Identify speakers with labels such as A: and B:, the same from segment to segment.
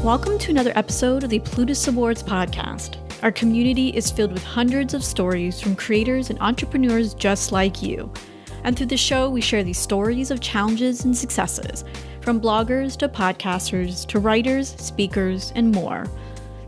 A: Welcome to another episode of the Plutus Awards Podcast. Our community is filled with hundreds of stories from creators and entrepreneurs just like you. And through the show, we share these stories of challenges and successes, from bloggers to podcasters to writers, speakers, and more.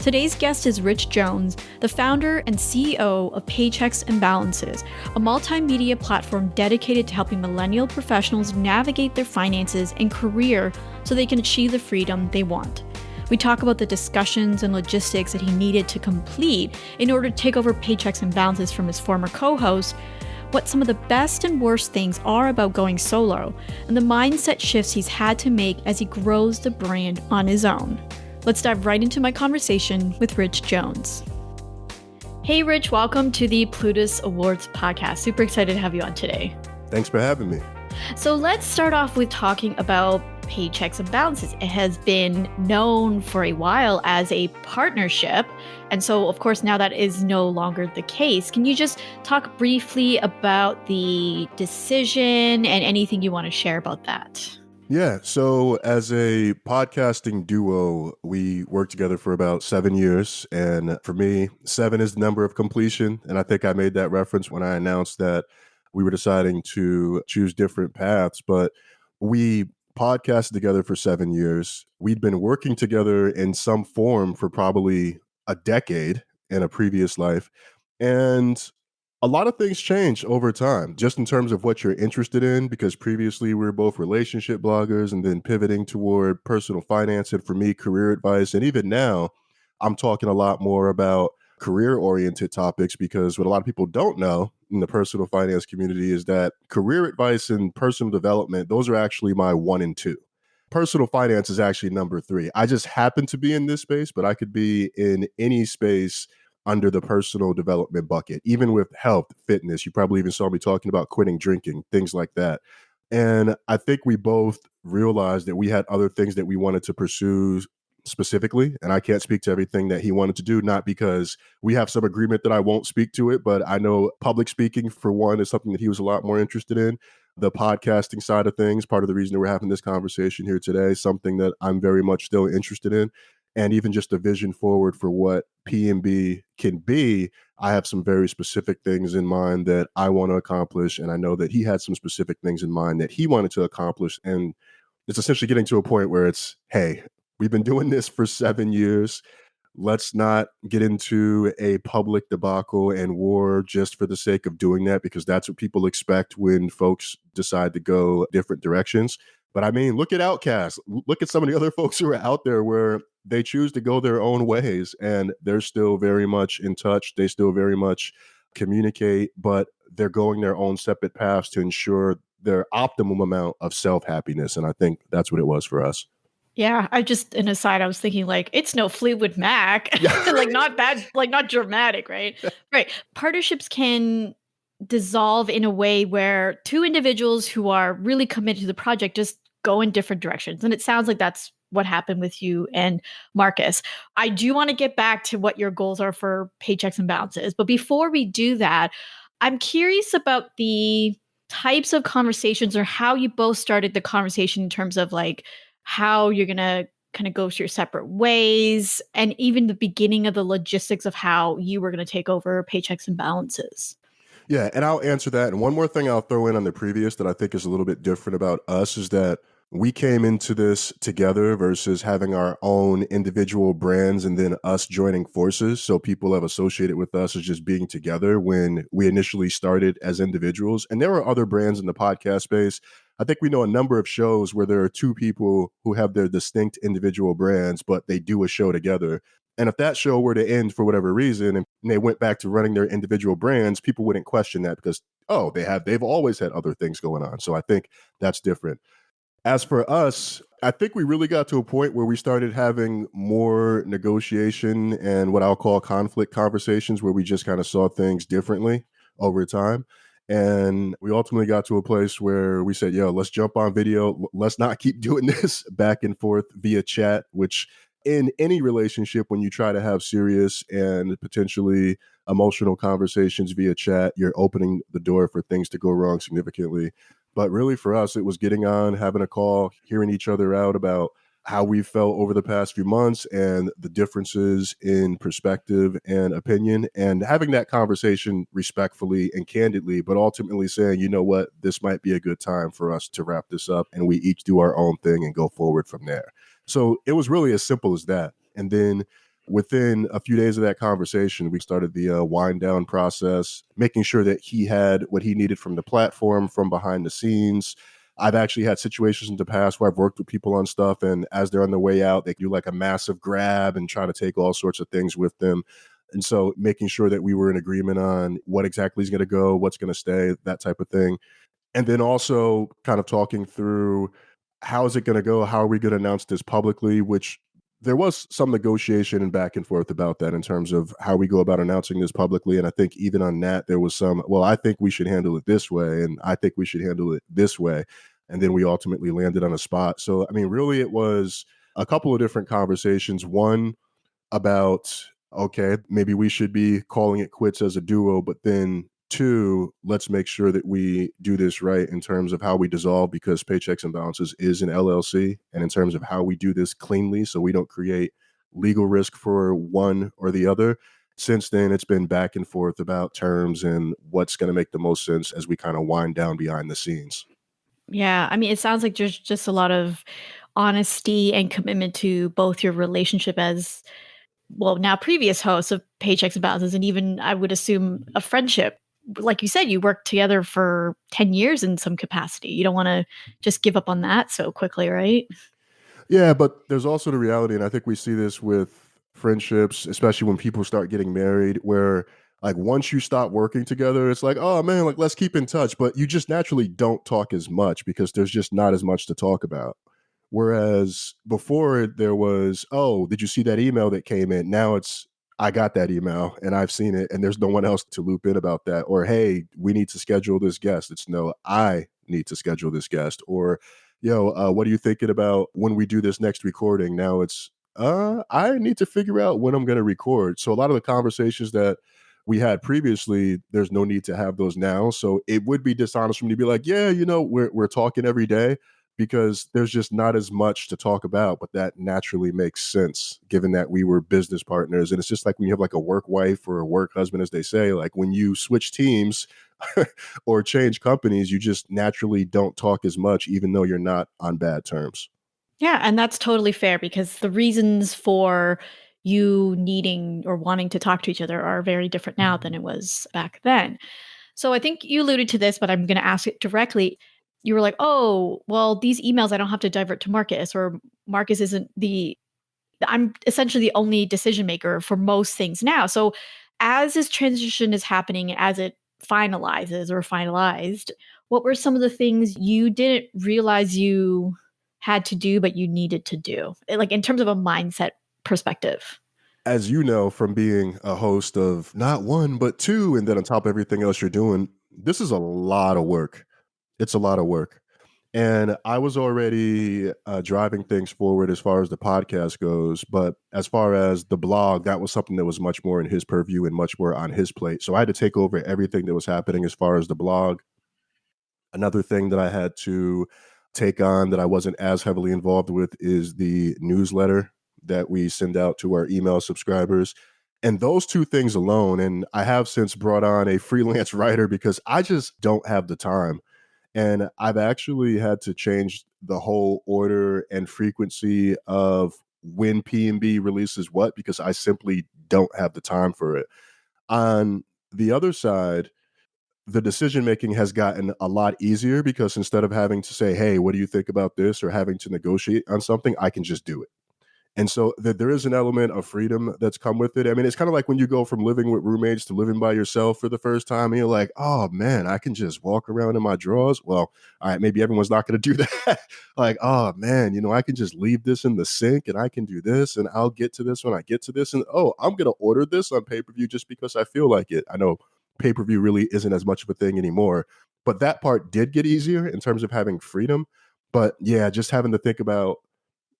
A: Today's guest is Rich Jones, the founder and CEO of Paychecks and Balances, a multimedia platform dedicated to helping millennial professionals navigate their finances and career so they can achieve the freedom they want. We talk about the discussions and logistics that he needed to complete in order to take over Paychecks and Balances from his former co-host, what some of the best and worst things are about going solo, and the mindset shifts he's had to make as he grows the brand on his own. Let's dive right into my conversation with Rich Jones. Hey Rich, welcome to the Plutus Awards Podcast. Super excited to have you on today.
B: Thanks for having me.
A: So let's start off with talking about Paychecks and Balances. It has been known for a while as a partnership. And so, of course, now that is no longer the case. Can you just talk briefly about the decision and anything you want to share about that?
B: Yeah. So as a podcasting duo, we worked together for about 7 years. And for me, 7 is the number of completion. And I think I made that reference when I announced that we were deciding to choose different paths. But we podcasted together for 7 years. We'd been working together in some form for probably a decade in a previous life. And a lot of things changed over time, just in terms of what you're interested in, because previously we were both relationship bloggers and then pivoting toward personal finance and for me, career advice. And even now, I'm talking a lot more about career-oriented topics because what a lot of people don't know in the personal finance community is that career advice and personal development, those are actually my 1 and 2. Personal finance is actually number 3. I just happen to be in this space, but I could be in any space under the personal development bucket, even with health, fitness. You probably even saw me talking about quitting drinking, things like that. And I think we both realized that we had other things that we wanted to pursue specifically. And I can't speak to everything that he wanted to do, not because we have some agreement that I won't speak to it, but I know public speaking, for one, is something that he was a lot more interested in. The podcasting side of things, part of the reason that we're having this conversation here today, something that I'm very much still interested in. And even just a vision forward for what P&B can be, I have some very specific things in mind that I want to accomplish. And I know that he had some specific things in mind that he wanted to accomplish. And it's essentially getting to a point where it's, hey, we've been doing this for 7 years. Let's not get into a public debacle and war just for the sake of doing that, because that's what people expect when folks decide to go different directions. But I mean, look at Outkast. Look at some of the other folks who are out there where they choose to go their own ways and they're still very much in touch. They still very much communicate, but they're going their own separate paths to ensure their optimum amount of self-happiness. And I think that's what it was for us.
A: Yeah, an aside, I was thinking like, it's no Fleetwood Mac, like not bad, like not dramatic, right? Right. Partnerships can dissolve in a way where two individuals who are really committed to the project just go in different directions. And it sounds like that's what happened with you and Marcus. I do want to get back to what your goals are for Paychecks and Balances. But before we do that, I'm curious about the types of conversations or how you both started the conversation in terms of like how you're going to kind of go your separate ways, and even the beginning of the logistics of how you were going to take over Paychecks and Balances.
B: Yeah, and I'll answer that. And one more thing I'll throw in on the previous that I think is a little bit different about us is that we came into this together versus having our own individual brands and then us joining forces. So people have associated with us as just being together when we initially started as individuals. And there are other brands in the podcast space. I think we know a number of shows where there are two people who have their distinct individual brands, but they do a show together. And if that show were to end for whatever reason and they went back to running their individual brands, people wouldn't question that because, oh, they've always had other things going on. So I think that's different. As for us, I think we really got to a point where we started having more negotiation and what I'll call conflict conversations where we just kind of saw things differently over time. And we ultimately got to a place where we said, yo, let's jump on video. Let's not keep doing this back and forth via chat, which in any relationship, when you try to have serious and potentially emotional conversations via chat, you're opening the door for things to go wrong significantly. But really for us, it was getting on, having a call, hearing each other out about how we felt over the past few months and the differences in perspective and opinion, and having that conversation respectfully and candidly, but ultimately saying, you know what, this might be a good time for us to wrap this up and we each do our own thing and go forward from there. So it was really as simple as that. And then within a few days of that conversation, we started the wind down process, making sure that he had what he needed from the platform, from behind the scenes. I've actually had situations in the past where I've worked with people on stuff, and as they're on their way out, they do like a massive grab and try to take all sorts of things with them. And so making sure that we were in agreement on what exactly is going to go, what's going to stay, that type of thing. And then also kind of talking through how is it going to go? How are we going to announce this publicly? Which there was some negotiation and back and forth about that in terms of how we go about announcing this publicly. And I think even on that, there was some, well, I think we should handle it this way. And I think we should handle it this way. And then we ultimately landed on a spot. So, I mean, really, it was a couple of different conversations. One about, okay, maybe we should be calling it quits as a duo, but then two, let's make sure that we do this right in terms of how we dissolve, because Paychecks and Balances is an LLC, and in terms of how we do this cleanly so we don't create legal risk for one or the other. Since then, it's been back and forth about terms and what's going to make the most sense as we kind of wind down behind the scenes.
A: Yeah, I mean, it sounds like there's just a lot of honesty and commitment to both your relationship as, well, now previous hosts of Paychecks and Balances, and even I would assume a friendship. Like you said, you worked together for 10 years in some capacity. You don't want to just give up on that so quickly, right?
B: Yeah, but there's also the reality, and I think we see this with friendships, especially when people start getting married, where like once you stop working together, it's like, oh man, like let's keep in touch, but you just naturally don't talk as much because there's just not as much to talk about. Whereas before there was, oh, did you see that email that came in? Now it's, I got that email and I've seen it and there's no one else to loop in about that. Or, hey, we need to schedule this guest. It's no, I need to schedule this guest. Or, what are you thinking about when we do this next recording? Now it's, I need to figure out when I'm going to record. So a lot of the conversations that we had previously, there's no need to have those now. So it would be dishonest for me to be like, yeah, we're talking every day, because there's just not as much to talk about, but that naturally makes sense given that we were business partners. And it's just like when you have like a work wife or a work husband, as they say, like when you switch teams or change companies, you just naturally don't talk as much, even though you're not on bad terms.
A: Yeah, and that's totally fair because the reasons for you needing or wanting to talk to each other are very different now than it was back then. So I think you alluded to this, but I'm going to ask it directly. You were like, oh, well, these emails I don't have to divert to Marcus, or Marcus isn't I'm essentially the only decision maker for most things now. So as this transition is happening, as it finalizes or finalized, what were some of the things you didn't realize you had to do, but you needed to do, like in terms of a mindset perspective?
B: As you know, from being a host of not one, but two, and then on top of everything else you're doing, this is a lot of work. It's a lot of work. And I was already driving things forward as far as the podcast goes. But as far as the blog, that was something that was much more in his purview and much more on his plate. So I had to take over everything that was happening as far as the blog. Another thing that I had to take on that I wasn't as heavily involved with is the newsletter that we send out to our email subscribers. And those two things alone, and I have since brought on a freelance writer because I just don't have the time. And I've actually had to change the whole order and frequency of when P&B releases what, because I simply don't have the time for it. On the other side, the decision making has gotten a lot easier because instead of having to say, hey, what do you think about this? Or having to negotiate on something, I can just do it. And so there is an element of freedom that's come with it. I mean, it's kind of like when you go from living with roommates to living by yourself for the first time, and you're like, oh man, I can just walk around in my drawers. Well, all right, maybe everyone's not going to do that. Like, oh man, I can just leave this in the sink and I can do this and I'll get to this when I get to this. And oh, I'm going to order this on pay-per-view just because I feel like it. I know pay-per-view really isn't as much of a thing anymore, but that part did get easier in terms of having freedom. But yeah, just having to think about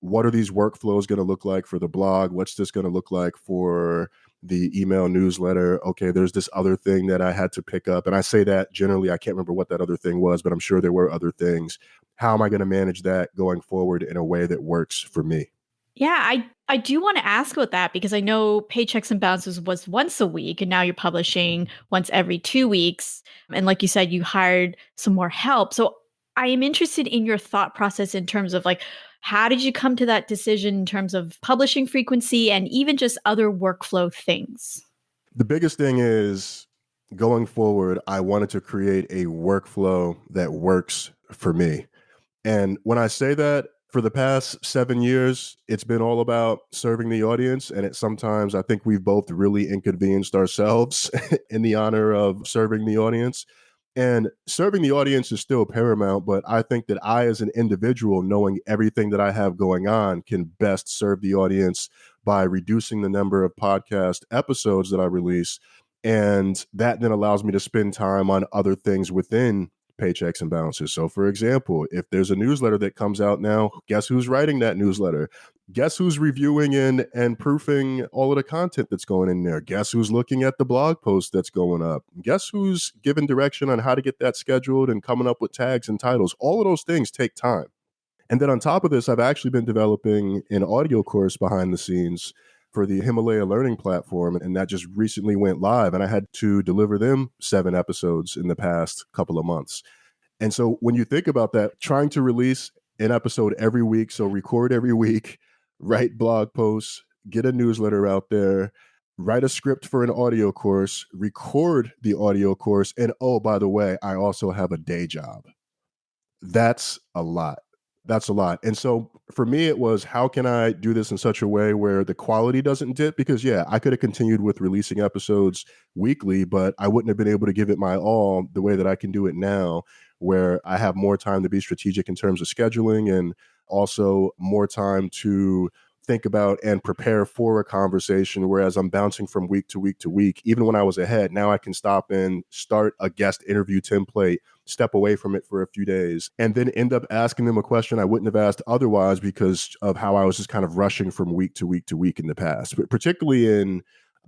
B: what are these workflows going to look like for the blog? What's this going to look like for the email newsletter? Okay, there's this other thing that I had to pick up. And I say that generally, I can't remember what that other thing was, but I'm sure there were other things. How am I going to manage that going forward in a way that works for me?
A: Yeah, I do want to ask about that because I know Paychecks and Bounces was once a week and now you're publishing once every 2 weeks. And like you said, you hired some more help. So I am interested in your thought process in terms of like, how did you come to that decision in terms of publishing frequency and even just other workflow things?
B: The biggest thing is going forward, I wanted to create a workflow that works for me. And when I say that, for the past 7 years, it's been all about serving the audience. And sometimes I think we've both really inconvenienced ourselves in the honor of serving the audience. And serving the audience is still paramount, but I think that I, as an individual, knowing everything that I have going on, can best serve the audience by reducing the number of podcast episodes that I release. And that then allows me to spend time on other things within Paychecks and Bounces. So, for example, if there's a newsletter that comes out now, guess who's writing that newsletter? Guess who's reviewing and proofing all of the content that's going in there? Guess who's looking at the blog post that's going up? Guess who's giving direction on how to get that scheduled and coming up with tags and titles? All of those things take time. And then on top of this, I've actually been developing an audio course behind the scenes for the Himalaya Learning Platform, and that just recently went live, and I had to deliver them 7 episodes in the past couple of months. And so when you think about that, trying to release an episode every week, so record every week, write blog posts, get a newsletter out there, write a script for an audio course, record the audio course, and oh, by the way, I also have a day job. That's a lot. That's a lot. And so for me, it was, how can I do this in such a way where the quality doesn't dip? Because yeah, I could have continued with releasing episodes weekly, but I wouldn't have been able to give it my all the way that I can do it now, where I have more time to be strategic in terms of scheduling and also more time to think about and prepare for a conversation. Whereas I'm bouncing from week to week to week. Even when I was ahead, now I can stop and start a guest interview template, step away from it for a few days, and then end up asking them a question I wouldn't have asked otherwise because of how I was just kind of rushing from week to week to week in the past. But particularly in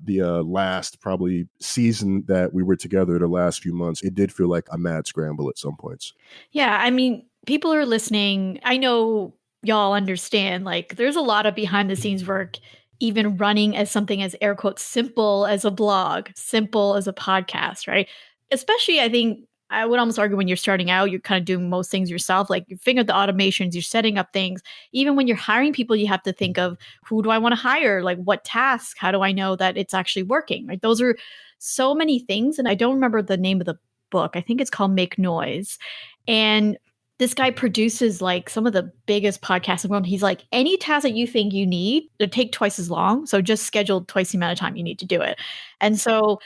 B: the last probably season that we were together, the last few months, it did feel like a mad scramble at some points.
A: Yeah, I mean, people are listening. I know y'all understand, like, there's a lot of behind the scenes work, even running as something as air quotes simple as a blog, simple as a podcast, right? Especially, I think I would almost argue when you're starting out, you're kind of doing most things yourself. Like you figure out the automations, you're setting up things. Even when you're hiring people, you have to think of, who do I want to hire? Like what task? How do I know that it's actually working? Like those are so many things. And I don't remember the name of the book. I think it's called Make Noise. And this guy produces like some of the biggest podcasts in the world. He's like, any task that you think you need, it'll take twice as long. So just schedule twice the amount of time you need to do it. And so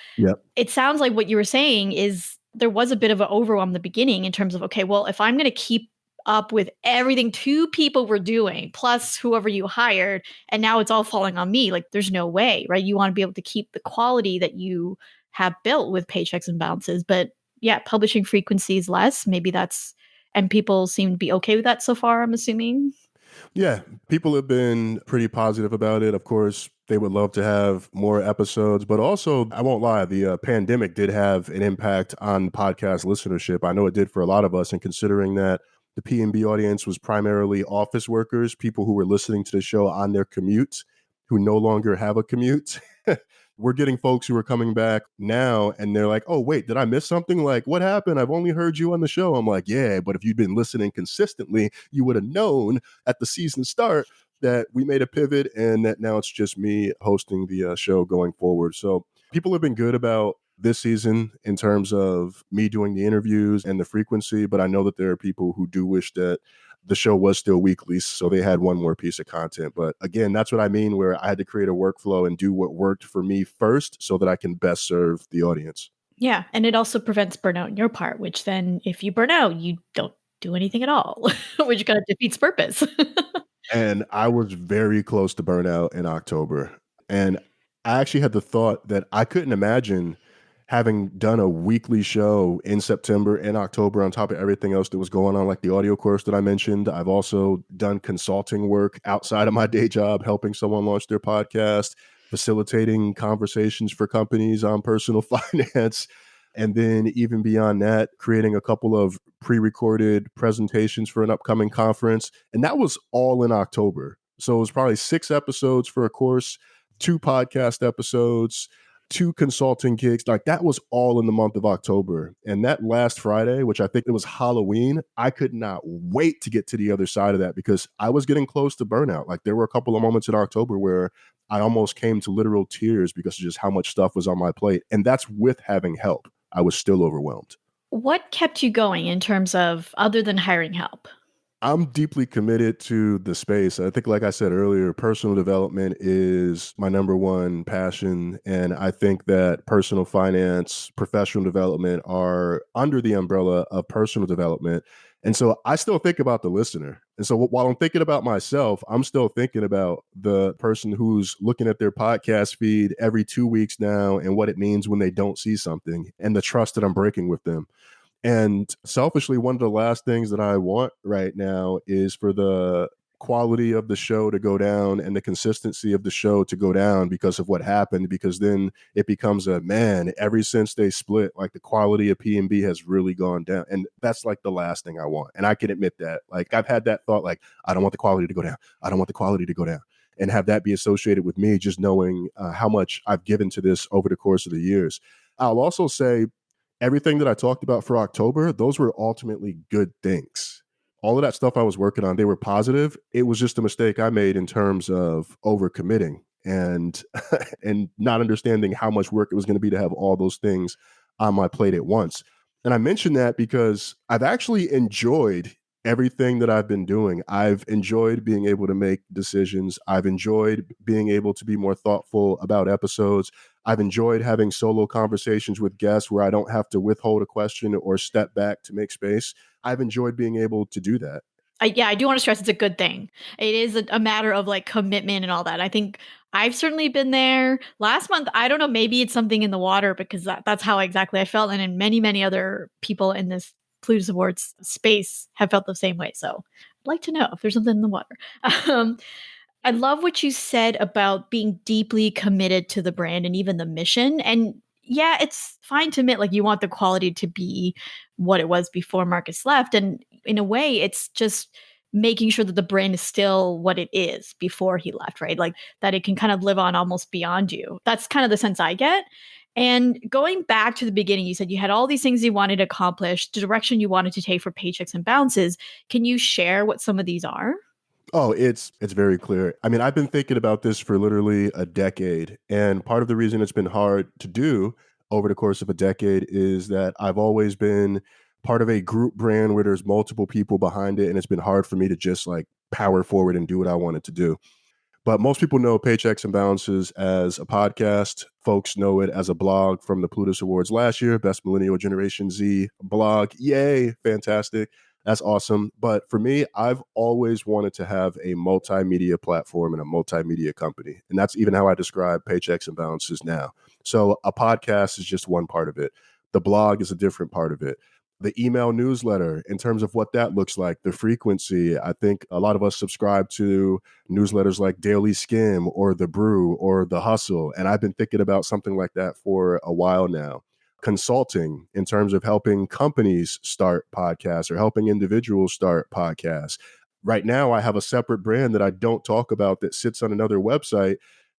A: It sounds like what you were saying is there was a bit of an overwhelm in the beginning in terms of, okay, well, if I'm going to keep up with everything 2 people were doing, plus whoever you hired, and now it's all falling on me, like there's no way, right? You want to be able to keep the quality that you have built with Paychecks and Bounces. But yeah, publishing frequency is less. Maybe and people seem to be okay with that so far, I'm assuming.
B: Yeah, people have been pretty positive about it. Of course, they would love to have more episodes, but also, I won't lie, the pandemic did have an impact on podcast listenership. I know it did for a lot of us, and considering that the P&B audience was primarily office workers, people who were listening to the show on their commute, who no longer have a commute. We're getting folks who are coming back now and they're like, oh, wait, did I miss something? Like, what happened? I've only heard you on the show. I'm like, yeah, but if you'd been listening consistently, you would have known at the season start that we made a pivot and that now it's just me hosting the show going forward. So people have been good about this season in terms of me doing the interviews and the frequency, but I know that there are people who do wish that the show was still weekly, so they had one more piece of content. But again, that's what I mean, where I had to create a workflow and do what worked for me first so that I can best serve the audience.
A: Yeah, and it also prevents burnout on your part, which then if you burn out, you don't do anything at all, which kind of defeats purpose.
B: And I was very close to burnout in October. And I actually had the thought that I couldn't imagine having done a weekly show in September and October on top of everything else that was going on, like the audio course that I mentioned, I've also done consulting work outside of my day job, helping someone launch their podcast, facilitating conversations for companies on personal finance. And then even beyond that, creating a couple of pre-recorded presentations for an upcoming conference. And that was all in October. So it was probably 6 episodes for a course, 2 podcast episodes, 2 consulting gigs. Like that was all in the month of October. And that last Friday, which I think it was Halloween, I could not wait to get to the other side of that because I was getting close to burnout. Like there were a couple of moments in October where I almost came to literal tears because of just how much stuff was on my plate. And that's with having help. I was still overwhelmed.
A: What kept you going in terms of other than hiring help?
B: I'm deeply committed to the space. I think, like I said earlier, personal development is my number one passion. And I think that personal finance, professional development are under the umbrella of personal development. And so I still think about the listener. And so while I'm thinking about myself, I'm still thinking about the person who's looking at their podcast feed every 2 weeks now and what it means when they don't see something and the trust that I'm breaking with them. And selfishly, one of the last things that I want right now is for the quality of the show to go down and the consistency of the show to go down because of what happened, because then it becomes a, man, ever since they split, like the quality of P&B has really gone down. And that's like the last thing I want. And I can admit that. Like I've had that thought, like, I don't want the quality to go down. I don't want the quality to go down. And have that be associated with me just knowing how much I've given to this over the course of the years. I'll also say, everything that I talked about for October, those were ultimately good things. All of that stuff I was working on, they were positive. It was just a mistake I made in terms of overcommitting and and not understanding how much work it was going to be to have all those things on my plate at once. And I mention that because I've actually enjoyed everything that I've been doing. I've enjoyed being able to make decisions. I've enjoyed being able to be more thoughtful about episodes. I've enjoyed having solo conversations with guests where I don't have to withhold a question or step back to make space. I've enjoyed being able to do that.
A: I do want to stress it's a good thing. It is a matter of like commitment and all that. I think I've certainly been there. Last month, I don't know, maybe it's something in the water because that's how exactly I felt. And many, many other people in this Plutus Awards space have felt the same way. So I'd like to know if there's something in the water. Um, I love what you said about being deeply committed to the brand and even the mission. And yeah, it's fine to admit like you want the quality to be what it was before Marcus left. And in a way, it's just making sure that the brand is still what it is before he left, right? Like that it can kind of live on almost beyond you. That's kind of the sense I get. And going back to the beginning, you said you had all these things you wanted to accomplish, the direction you wanted to take for Paychecks and Bounces. Can you share what some of these are?
B: Oh, it's very clear. I mean, I've been thinking about this for literally a decade. And part of the reason it's been hard to do over the course of a decade is that I've always been part of a group brand where there's multiple people behind it. And it's been hard for me to just like power forward and do what I wanted to do. But most people know Paychecks and Bounces as a podcast. Folks know it as a blog from the Plutus Awards last year, Best Millennial Generation Z blog. Yay, fantastic. That's awesome. But for me, I've always wanted to have a multimedia platform and a multimedia company. And that's even how I describe Paychecks and Bounces now. So a podcast is just one part of it. The blog is a different part of it. The email newsletter, in terms of what that looks like, the frequency. I think a lot of us subscribe to newsletters like Daily Skim or The Brew or The Hustle. And I've been thinking about something like that for a while now. Consulting, in terms of helping companies start podcasts or helping individuals start podcasts. Right now, I have a separate brand that I don't talk about that sits on another website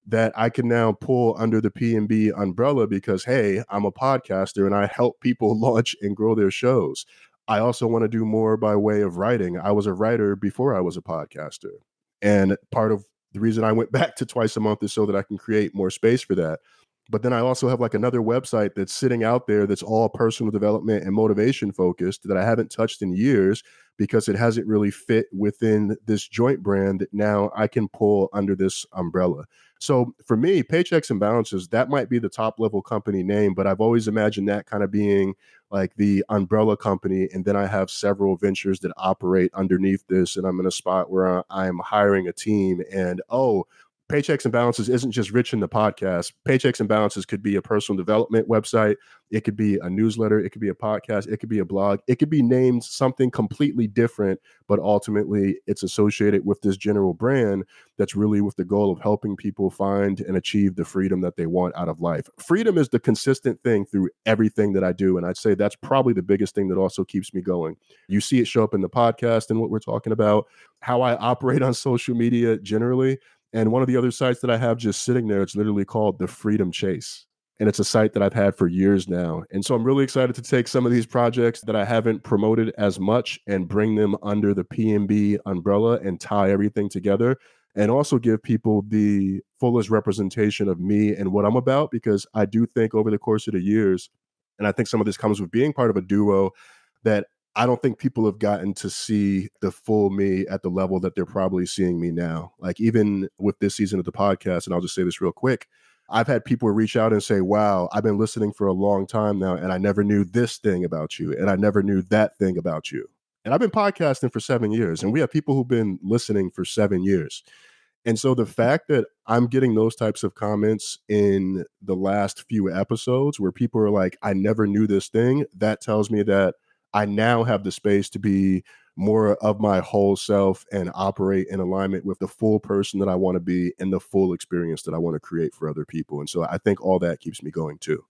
B: that I can now pull under the P&B umbrella because, hey, I'm a podcaster and I help people launch and grow their shows. I also want to do more by way of writing. I was a writer before I was a podcaster. And part of the reason I went back to twice a month is so that I can create more space for that. But then I also have like another website that's sitting out there that's all personal development and motivation focused that I haven't touched in years because it hasn't really fit within this joint brand that now I can pull under this umbrella. So for me, Paychecks and Bounces, that might be the top level company name, but I've always imagined that kind of being like the umbrella company. And then I have several ventures that operate underneath this. And I'm in a spot where I'm hiring a team and, Paychecks and Balances isn't just Rich in the podcast. Paychecks and Balances could be a personal development website. It could be a newsletter. It could be a podcast. It could be a blog. It could be named something completely different, but ultimately it's associated with this general brand that's really with the goal of helping people find and achieve the freedom that they want out of life. Freedom is the consistent thing through everything that I do. And I'd say that's probably the biggest thing that also keeps me going. You see it show up in the podcast and what we're talking about, how I operate on social media generally. And one of the other sites that I have just sitting there, it's literally called The Freedom Chase. And it's a site that I've had for years now. And so I'm really excited to take some of these projects that I haven't promoted as much and bring them under the PNB umbrella and tie everything together and also give people the fullest representation of me and what I'm about, because I do think over the course of the years, and I think some of this comes with being part of a duo, that I don't think people have gotten to see the full me at the level that they're probably seeing me now. Like even with this season of the podcast, and I'll just say this real quick, I've had people reach out and say, wow, I've been listening for a long time now, and I never knew this thing about you, and I never knew that thing about you. And I've been podcasting for 7 years, and we have people who've been listening for 7 years. And so the fact that I'm getting those types of comments in the last few episodes where people are like, I never knew this thing, that tells me that I now have the space to be more of my whole self and operate in alignment with the full person that I want to be and the full experience that I want to create for other people. And so I think all that keeps me going too.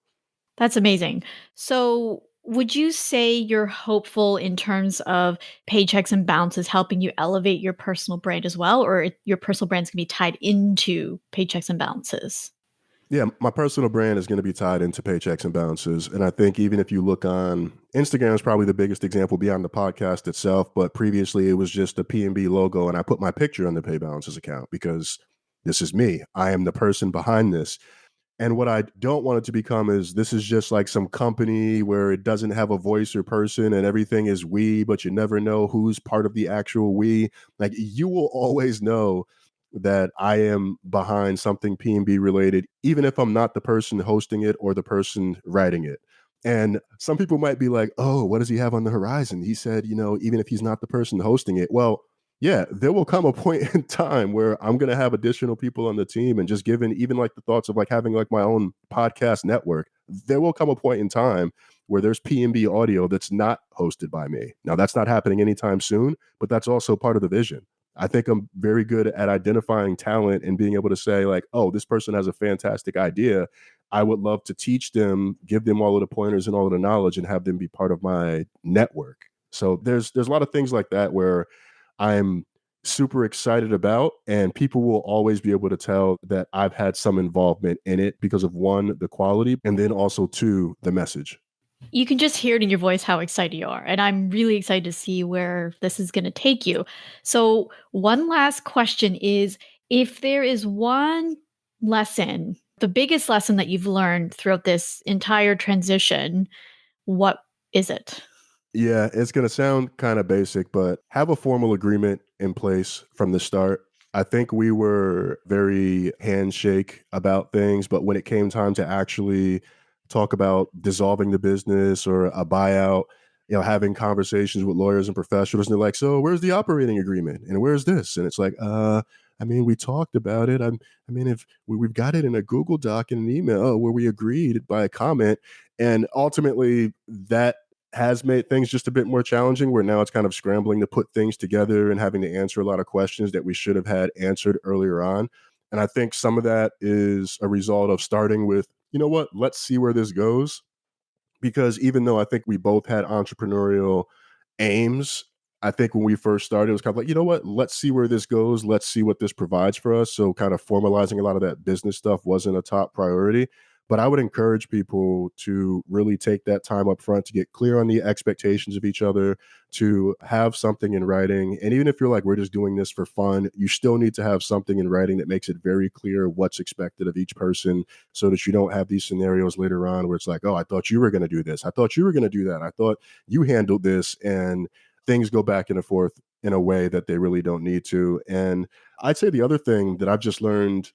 A: That's amazing. So, would you say you're hopeful in terms of Paychecks and Bounces helping you elevate your personal brand as well, or your personal brand's going to be tied into Paychecks and Bounces?
B: Yeah, my personal brand is going to be tied into Paychecks and Bounces. And I think even if you look on Instagram is probably the biggest example beyond the podcast itself, but previously it was just a PNB logo and I put my picture on the Pay Balances account because this is me. I am the person behind this. And what I don't want it to become is this is just like some company where it doesn't have a voice or person and everything is we, but you never know who's part of the actual we. Like you will always know that I am behind something P&B related, even if I'm not the person hosting it or the person writing it. And some people might be like, oh, what does he have on the horizon? He said, even if he's not the person hosting it. Well, yeah, there will come a point in time where I'm going to have additional people on the team, and just given even like the thoughts of like having like my own podcast network, there will come a point in time where there's P&B audio that's not hosted by me. Now that's not happening anytime soon, but that's also part of the vision. I think I'm very good at identifying talent and being able to say like, oh, this person has a fantastic idea. I would love to teach them, give them all of the pointers and all of the knowledge and have them be part of my network. So there's a lot of things like that where I'm super excited about, and people will always be able to tell that I've had some involvement in it because of one, the quality, and then also two, the message.
A: You can just hear it in your voice how excited you are. And I'm really excited to see where this is going to take you. So, one last question is, if there is one lesson, the biggest lesson that you've learned throughout this entire transition, what is it?
B: Yeah, it's going to sound kind of basic, but have a formal agreement in place from the start. I think we were very handshake about things, but when it came time to actually talk about dissolving the business or a buyout, having conversations with lawyers and professionals, and they're like, so where's the operating agreement? And where's this? And it's like, we talked about it. If we've got it in a Google Doc and an email where we agreed by a comment. And ultimately that has made things just a bit more challenging, where now it's kind of scrambling to put things together and having to answer a lot of questions that we should have had answered earlier on. And I think some of that is a result of starting with, let's see where this goes. Because even though I think we both had entrepreneurial aims, I think when we first started, it was kind of like, let's see where this goes. Let's see what this provides for us. So kind of formalizing a lot of that business stuff wasn't a top priority. But I would encourage people to really take that time up front to get clear on the expectations of each other, to have something in writing. And even if you're like, we're just doing this for fun, you still need to have something in writing that makes it very clear what's expected of each person, so that you don't have these scenarios later on where it's like, oh, I thought you were going to do this. I thought you were going to do that. I thought you handled this. And things go back and forth in a way that they really don't need to. And I'd say the other thing that I've just learned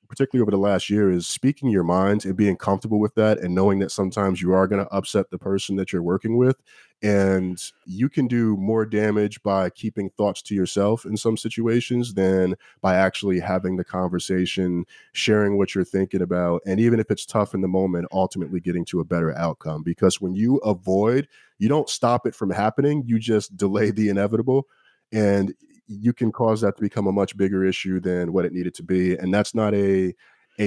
B: particularly over the last year, is speaking your mind and being comfortable with that and knowing that sometimes you are going to upset the person that you're working with. And you can do more damage by keeping thoughts to yourself in some situations than by actually having the conversation, sharing what you're thinking about. And even if it's tough in the moment, ultimately getting to a better outcome. Because when you avoid, you don't stop it from happening, you just delay the inevitable. And you can cause that to become a much bigger issue than what it needed to be. And that's not a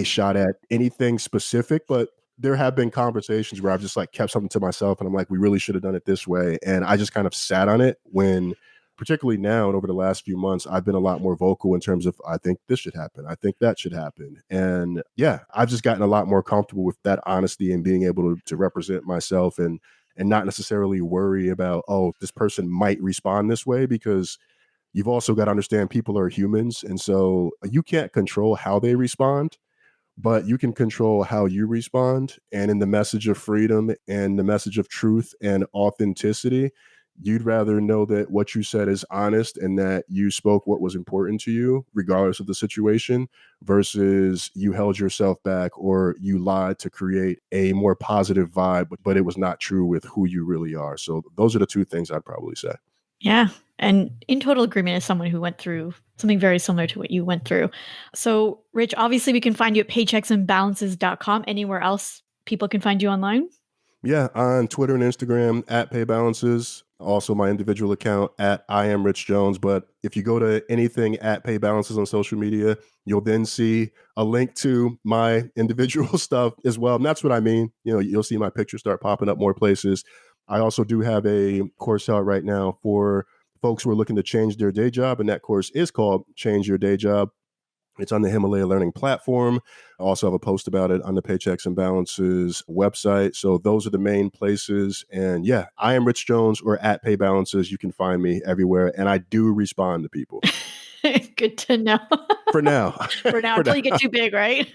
B: shot at anything specific, but there have been conversations where I've just like kept something to myself and I'm like, we really should have done it this way. And I just kind of sat on it when, particularly now and over the last few months, I've been a lot more vocal in terms of, I think this should happen. I think that should happen. And yeah, I've just gotten a lot more comfortable with that honesty and being able to represent myself and not necessarily worry about, oh, this person might respond this way, because you've also got to understand people are humans. And so you can't control how they respond, but you can control how you respond. And in the message of freedom and the message of truth and authenticity, you'd rather know that what you said is honest and that you spoke what was important to you, regardless of the situation, versus you held yourself back or you lied to create a more positive vibe, but it was not true with who you really are. So those are the two things I'd probably say.
A: Yeah. And in total agreement as someone who went through something very similar to what you went through. So, Rich, obviously we can find you at paychecksandbalances.com. Anywhere else people can find you online?
B: Yeah, on Twitter and Instagram at PayBalances. Also my individual account at I am Rich Jones. But if you go to anything at PayBalances on social media, you'll then see a link to my individual stuff as well. And that's what I mean. You know, you'll see my picture start popping up more places. I also do have a course out right now for folks who are looking to change their day job. And that course is called Change Your Day Job. It's on the Himalaya Learning platform. I also have a post about it on the Paychecks and Balances website. So those are the main places. And yeah, I am Rich Jones or at Pay Balances. You can find me everywhere. And I do respond to people.
A: Good to know.
B: For now.
A: For now, until you get too big, right?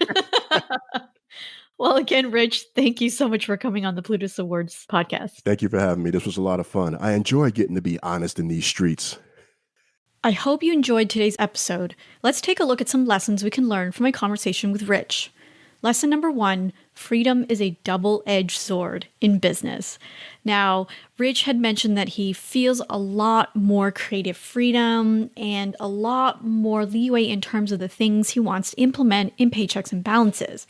A: Well, again, Rich, thank you so much for coming on the Plutus Awards podcast.
B: Thank you for having me. This was a lot of fun. I enjoy getting to be honest in these streets.
A: I hope you enjoyed today's episode. Let's take a look at some lessons we can learn from my conversation with Rich. Lesson number 1, freedom is a double-edged sword in business. Now, Rich had mentioned that he feels a lot more creative freedom and a lot more leeway in terms of the things he wants to implement in Paychecks and Balances.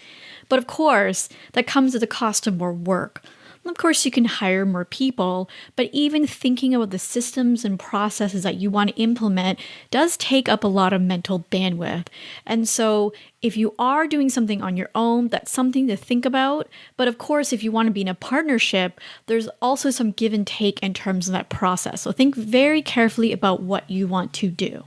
A: But of course, that comes at the cost of more work. Of course, you can hire more people, but even thinking about the systems and processes that you want to implement does take up a lot of mental bandwidth. And so if you are doing something on your own, that's something to think about. But of course, if you want to be in a partnership, there's also some give and take in terms of that process. So think very carefully about what you want to do.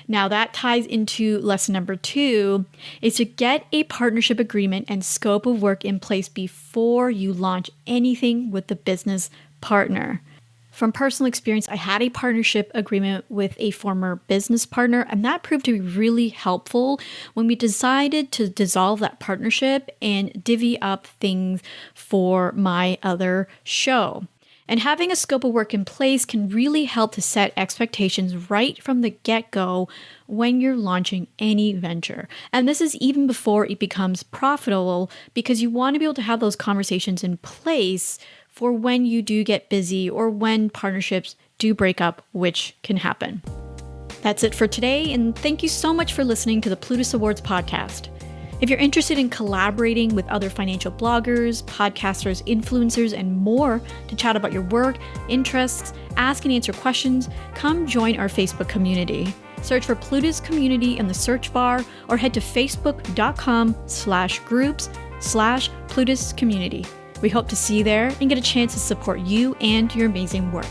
A: Now that ties into lesson number 2, is to get a partnership agreement and scope of work in place before you launch anything with the business partner. From personal experience, I had a partnership agreement with a former business partner, and that proved to be really helpful when we decided to dissolve that partnership and divvy up things for my other show. And having a scope of work in place can really help to set expectations right from the get-go when you're launching any venture. And this is even before it becomes profitable, because you want to be able to have those conversations in place for when you do get busy or when partnerships do break up, which can happen. That's it for today, and thank you so much for listening to the Plutus Awards podcast. If you're interested in collaborating with other financial bloggers, podcasters, influencers, and more to chat about your work, interests, ask and answer questions, come join our Facebook community. Search for Plutus Community in the search bar or head to facebook.com/groups/Plutus Community. We hope to see you there and get a chance to support you and your amazing work.